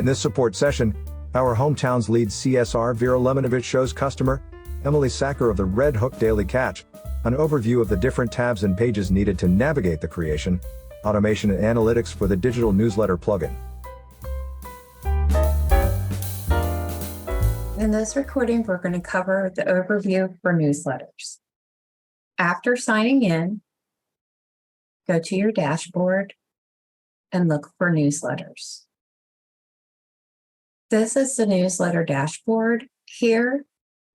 In this support session, our hometown's lead CSR Vera Lemonovich shows customer, Emily Sachar of the Red Hook Daily Catch, an overview of the different tabs and pages needed to navigate the creation, automation and analytics for the digital newsletter plugin. In this recording, we're going to cover the overview for newsletters. After signing in, go to your dashboard and look for newsletters. This is the newsletter dashboard. Here,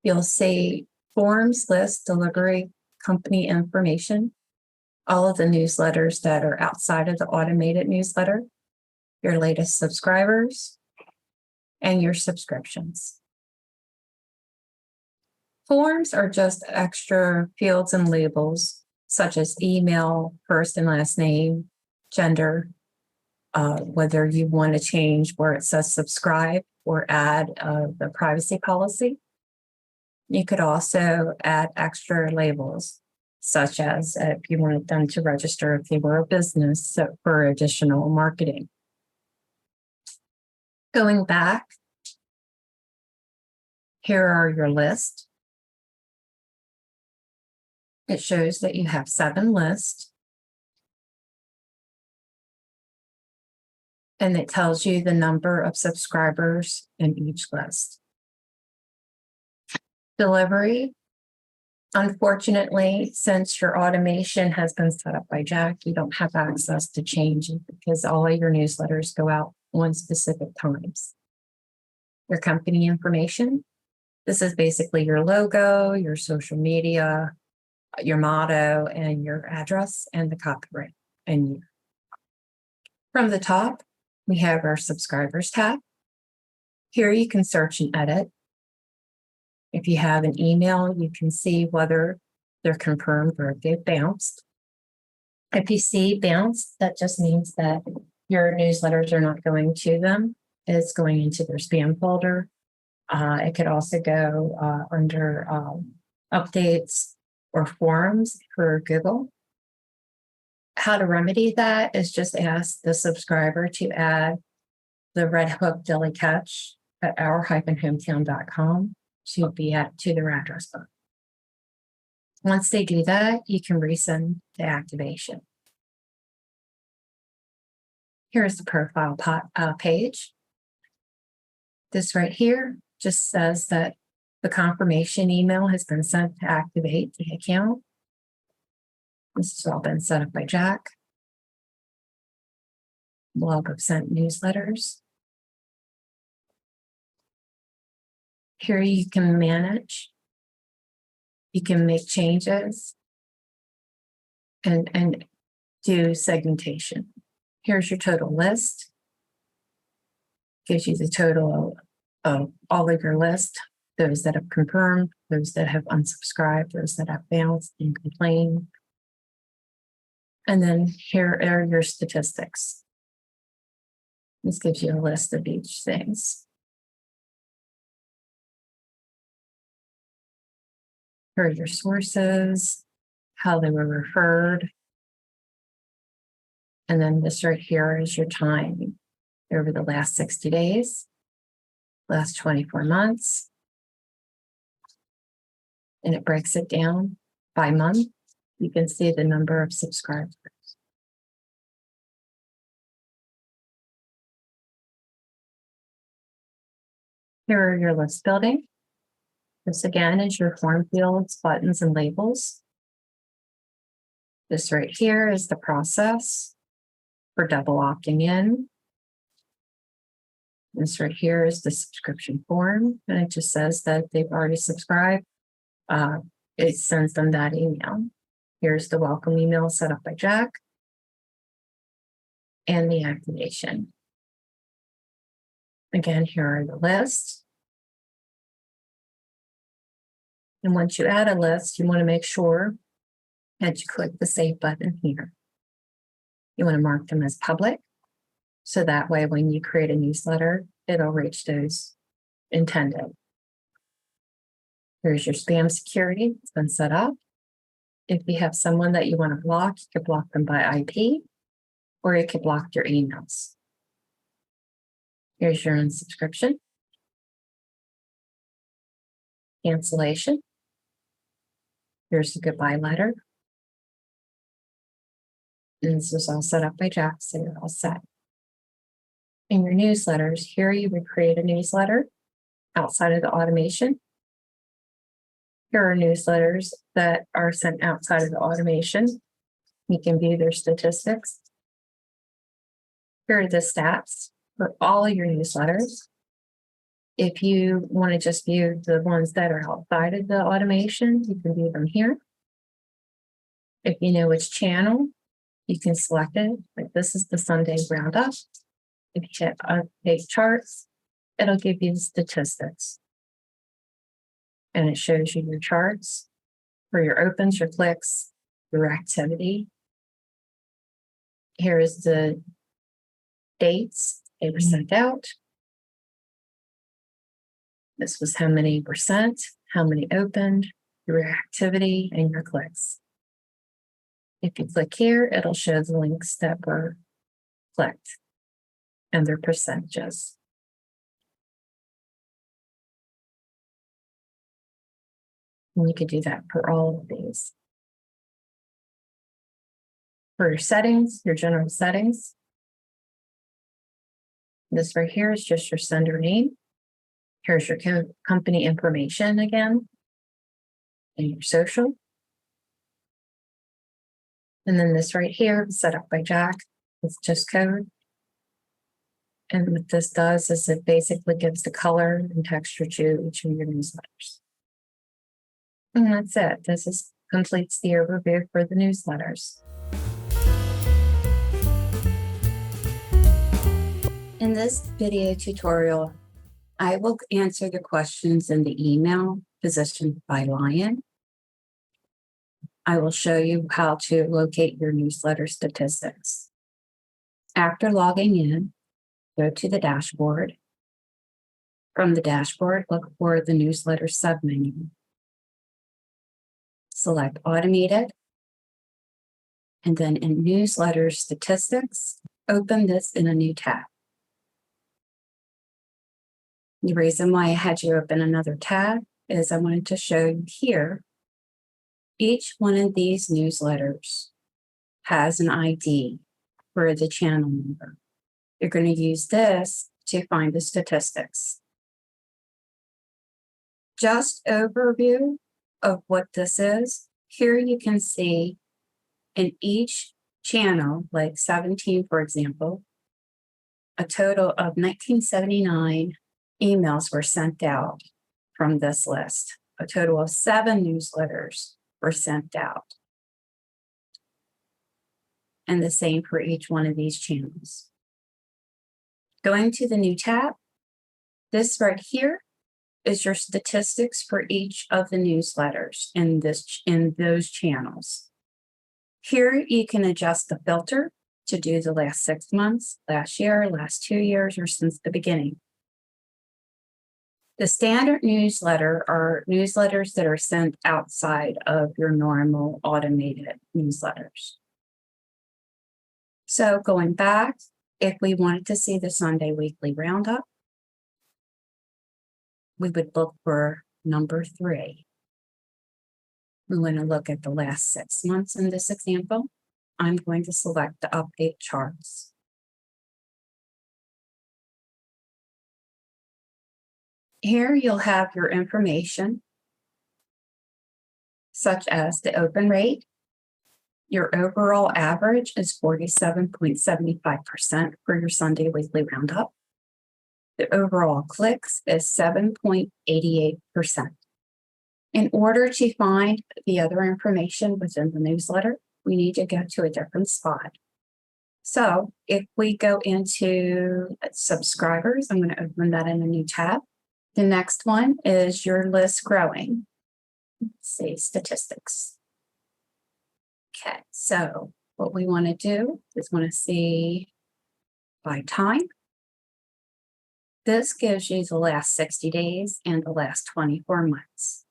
you'll see forms, lists, delivery, company information, all of the newsletters that are outside of the automated newsletter, your latest subscribers, and your subscriptions. Forms are just extra fields and labels, such as email, first and last name, gender, whether you want to change where it says subscribe or add the privacy policy. You could also add extra labels, such as if you wanted them to register if they were a business for additional marketing. Going back, here are your lists. It shows that you have 7 lists. And it tells you the number of subscribers in each list. Delivery. Unfortunately, since your automation has been set up by Jack, you don't have access to change it because all of your newsletters go out on specific times. Your company information. This is basically your logo, your social media, your motto, and your address, and the copyright and year. From the top, we have our subscribers tab. Here you can search and edit. If you have an email, you can see whether they're confirmed or if they've bounced. If you see bounce, that just means that your newsletters are not going to them. It's going into their spam folder. It could also go under updates or forums for Google. How to remedy that is just ask the subscriber to add the Red Hook Daily Catch at our-hometown.com to be added to their address book. Once they do that, you can resend the activation. Here's the profile page. This right here just says that the confirmation email has been sent to activate the account. This has all been set up by Jack. Log of sent newsletters. Here you can manage. You can make changes and do segmentation. Here's your total list. Gives you the total of all of your list. Those that have confirmed, those that have unsubscribed, those that have bounced and complained. And then here are your statistics. This gives you a list of each things. Here are your sources, how they were referred. And then this right here is your time over the last 60 days, last 24 months. And it breaks it down by month. You can see the number of subscribers. Here are your list building. This again is your form fields, buttons, and labels. This right here is the process for double opting in. This right here is the subscription form, and it just says that they've already subscribed. It sends them that email. Here's the welcome email set up by Jack and the activation. Again, here are the lists. And once you add a list, you want to make sure that you click the save button here. You want to mark them as public. So that way, when you create a newsletter, it'll reach those intended. Here's your spam security. It's been set up. If you have someone that you want to block, you could block them by IP, or you could block their emails. Here's your unsubscription, cancellation. Here's the goodbye letter. And this was all set up by Jack, so you're all set. In your newsletters, here you would create a newsletter outside of the automation. Here are newsletters that are sent outside of the automation. You can view their statistics. Here are the stats for all your newsletters. If you want to just view the ones that are outside of the automation, you can view them here. If you know which channel, you can select it. Like this is the Sunday roundup. If you hit update charts, it'll give you the statistics. And it shows you your charts for your opens, your clicks, your activity. Here is the dates they were sent out. This was how many were sent, how many opened, your activity, and your clicks. If you click here, it'll show the links that were clicked and their percentages. And you could do that for all of these. For your settings, your general settings, this right here is just your sender name. Here's your company information again, and your social. And then this right here, set up by Jack, it's just code. And what this does is it basically gives the color and texture to each of your newsletters. And that's it. This completes the overview for the newsletters. In this video tutorial, I will answer the questions in the email positioned by Lion. I will show you how to locate your newsletter statistics. After logging in, go to the dashboard. From the dashboard, look for the newsletter submenu. Select Automated. And then in Newsletter Statistics, open this in a new tab. The reason why I had you open another tab is I wanted to show you here, each one of these newsletters has an ID for the channel number. You're going to use this to find the statistics. Just overview of what this is. Here you can see in each channel, like 17, for example, a total of 1979 emails were sent out from this list. A total of 7 newsletters were sent out. And the same for each one of these channels. Going to the new tab, this right here is your statistics for each of the newsletters in those channels. Here you can adjust the filter to do the last 6 months, last year, last 2 years, or since the beginning. The standard newsletter are newsletters that are sent outside of your normal automated newsletters. So going back, if we wanted to see the Sunday weekly roundup, we would look for number 3. We want to look at the last 6 months in this example. I'm going to select the update charts. Here you'll have your information, such as the open rate. Your overall average is 47.75% for your Sunday weekly roundup. The overall clicks is 7.88%. In order to find the other information within the newsletter, we need to go to a different spot. So if we go into subscribers, I'm going to open that in a new tab. The next one is your list growing. Let's see, statistics. Okay, so what we want to do is want to see by time. This gives you the last 60 days and the last 24 months.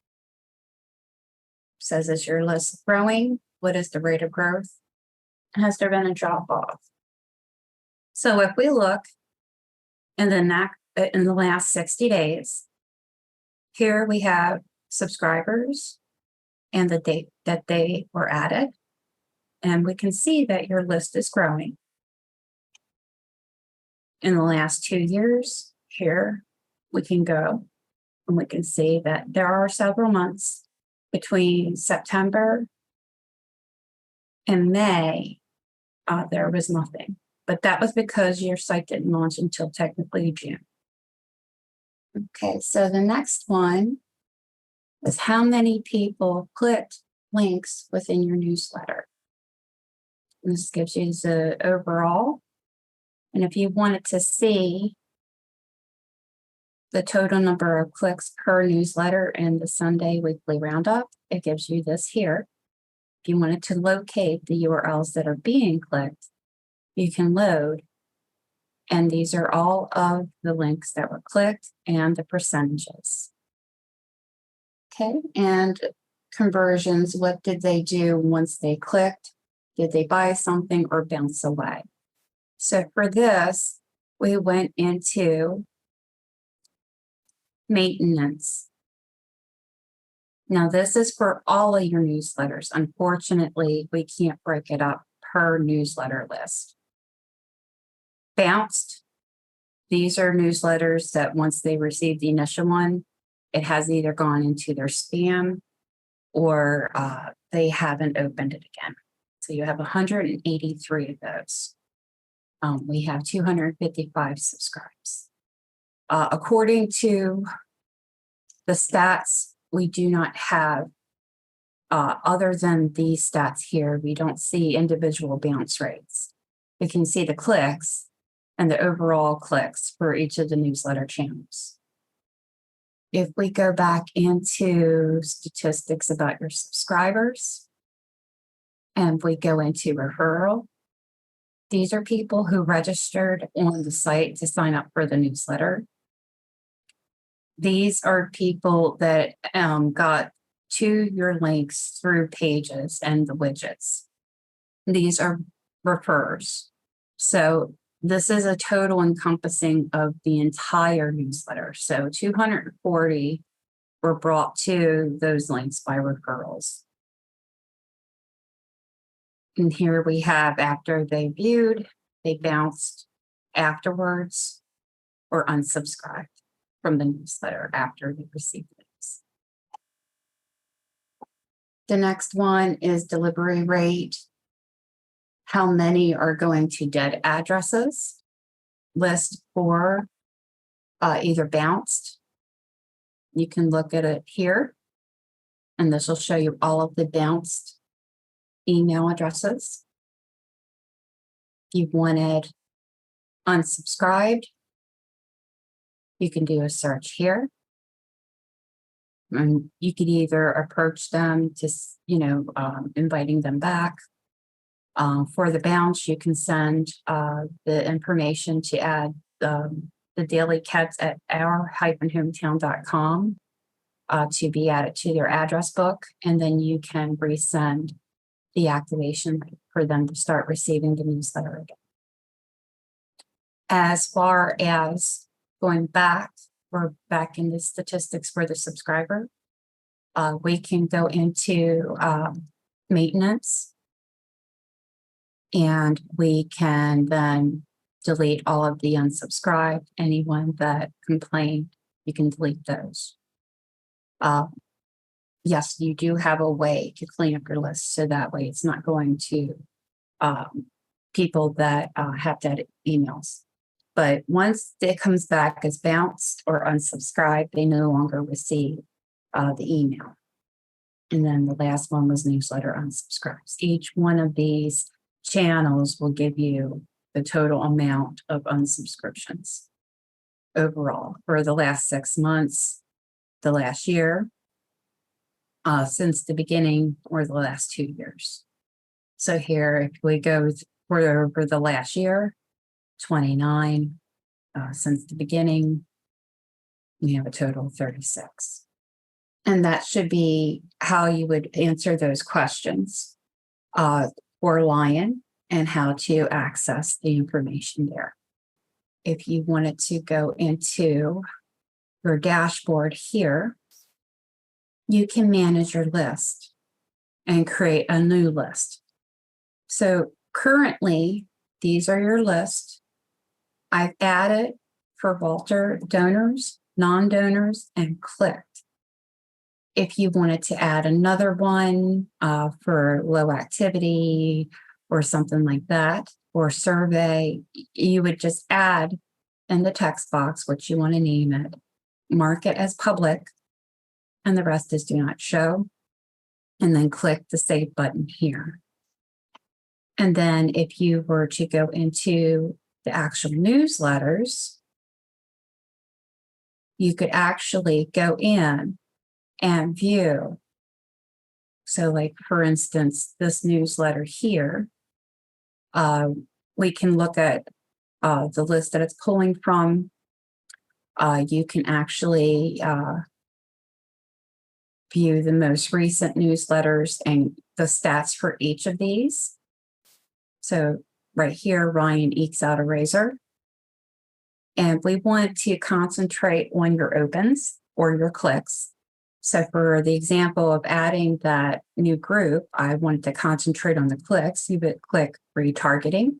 Says, is your list growing? What is the rate of growth? Has there been a drop off? So if we look And then in the last 60 days, here we have subscribers and the date that they were added. And we can see that your list is growing. In the last 2 years, here we can go and we can see that there are several months between September and May. There was nothing, but that was because your site didn't launch until technically June. Okay, so the next one is how many people clicked links within your newsletter. And this gives you the overall. And if you wanted to see the total number of clicks per newsletter in the Sunday weekly roundup, it gives you this here. If you wanted to locate the URLs that are being clicked, you can load. And these are all of the links that were clicked and the percentages. Okay, and conversions, what did they do once they clicked? Did they buy something or bounce away? So for this, we went into maintenance. Now this is for all of your newsletters. Unfortunately, we can't break it up per newsletter list. Bounced, these are newsletters that once they receive the initial one, it has either gone into their spam or they haven't opened it again. So you have 183 of those. We have 255 subscribes. According to the stats, we do not have, other than these stats here, we don't see individual bounce rates. We can see the clicks and the overall clicks for each of the newsletter channels. If we go back into statistics about your subscribers and we go into referral, these are people who registered on the site to sign up for the newsletter. These are people that got to your links through pages and the widgets. These are refers. So this is a total encompassing of the entire newsletter. So 240 were brought to those links by referrals. And here we have after they viewed, they bounced afterwards or unsubscribed from the newsletter after they received links. The next one is delivery rate. How many are going to dead addresses? List for either bounced. You can look at it here, and this will show you all of the bounced email addresses. If you wanted unsubscribed, you can do a search here. And you could either approach them to, inviting them back. For the bounce, you can send the information to add the daily cats at our-hometown.com to be added to their address book, and then you can resend the activation for them to start receiving the newsletter again. As far as going back, we're back in the statistics for the subscriber. We can go into maintenance, and we can then delete all of the unsubscribed. Anyone that complained, you can delete those. Yes, you do have a way to clean up your list, so that way it's not going to people that have dead emails. But once it comes back as bounced or unsubscribed, they no longer receive the email. And then the last one was newsletter unsubscribes. Each one of these channels will give you the total amount of unsubscriptions overall for the last 6 months, the last year, since the beginning, or the last 2 years. So here, if we go for the last year, 29, since the beginning, we have a total of 36. And that should be how you would answer those questions for Lion and how to access the information there. if you wanted to go into your dashboard here, you can manage your list and create a new list. So currently, these are your lists. I've added for Walter donors, non-donors, and clicked. If you wanted to add another one for low activity or something like that, or survey, you would just add in the text box what you want to name it, mark it as public, and the rest is do not show, and then click the save button here. And then if you were to go into the actual newsletters, you could actually go in and view. So like, for instance, this newsletter here, we can look at the list that it's pulling from. You can actually view the most recent newsletters and the stats for each of these. So right here, Ryan ekes out a razor. And we want to concentrate on your opens or your clicks. So for the example of adding that new group, I wanted to concentrate on the clicks. You would click retargeting,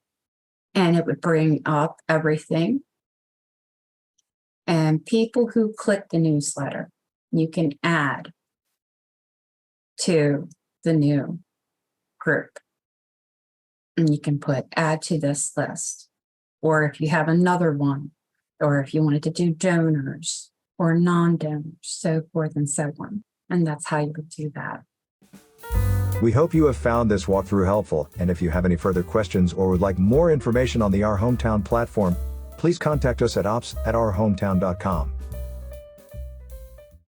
and it would bring up everything. And people who click the newsletter, you can add to the new group. And you can put add to this list. Or if you have another one, or if you wanted to do donors or non-donors, so forth and so on. And that's how you would do that. We hope you have found this walkthrough helpful, and if you have any further questions or would like more information on the Our Hometown platform, please contact us at ops@ourhometown.com.